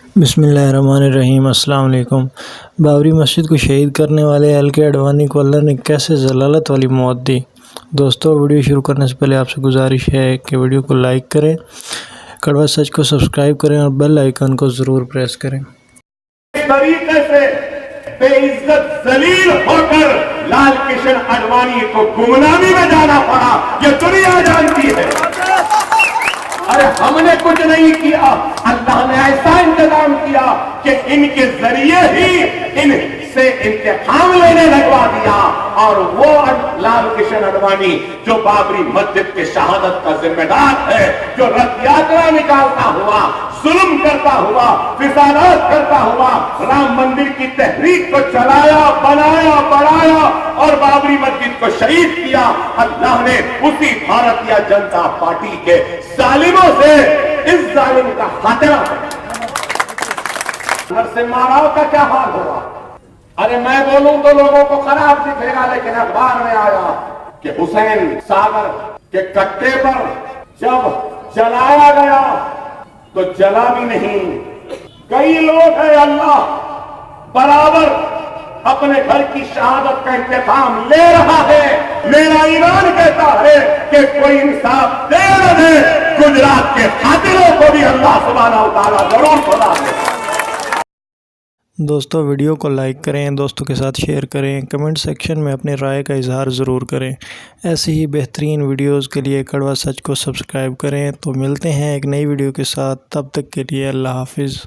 بسم اللہ الرحمن الرحیم۔ السلام علیکم۔ بابری مسجد کو شہید کرنے والے LK اڈوانی کو اللہ نے کیسے ضلالت والی موت دی۔ دوستو، ویڈیو شروع کرنے سے پہلے آپ سے گزارش ہے کہ ویڈیو کو لائک کریں، کڑوا سچ کو سبسکرائب کریں اور بیل آئیکن کو ضرور پریس کریں۔ اس طریقے سے بے عزت ذلیل ہو کر لال کشن اڈوانی کو گمنامی میں جانا پڑا، یہ دنیا جانتی ہے۔ ارے ہم نے کچھ نہیں کیا، اللہ نے ایسا انتظام کیا کہ ان کے ذریعے ہی ان سے انتقام لینے لگوا دیا، اور وہ لال کشن اڈوانی جو بابری مسجد کے شہادت کا ذمہ دار ہے، جو رتھ یاترا نکالتا ہوا، ظلم کرتا ہوا، فسادات کرتا ہوا، رام مندر کی تحریک کو چلایا، بنایا، بڑھایا اور بابری مسجد کو شہید کیا، اللہ نے اسی بھارتیہ جنتا پارٹی کے ظالموں سے اس ظالم کا خاتمہ کیا۔ سے ماراؤ کا کیا حال ہوگا؟ ارے میں بولوں تو لوگوں کو خراب دکھے گا، لیکن اخبار میں آیا کہ حسین ساگر کے کٹے پر جب جلایا گیا تو جلا بھی نہیں۔ کئی لوگ ہیں اللہ برابر اپنے گھر کی شہادت کا انتقام لے رہا ہے۔ میرا ایمان کہتا ہے کہ کوئی انصاف دے نہ دے، گجرات کے قاتلوں کو بھی اللہ سبحانہ وتعالیٰ ضرور سزا دے۔ دوستو، ویڈیو کو لائک کریں، دوستوں کے ساتھ شیئر کریں، کمنٹ سیکشن میں اپنے رائے کا اظہار ضرور کریں۔ ایسی ہی بہترین ویڈیوز کے لیے کڑوا سچ کو سبسکرائب کریں۔ تو ملتے ہیں ایک نئی ویڈیو کے ساتھ، تب تک کے لیے اللہ حافظ۔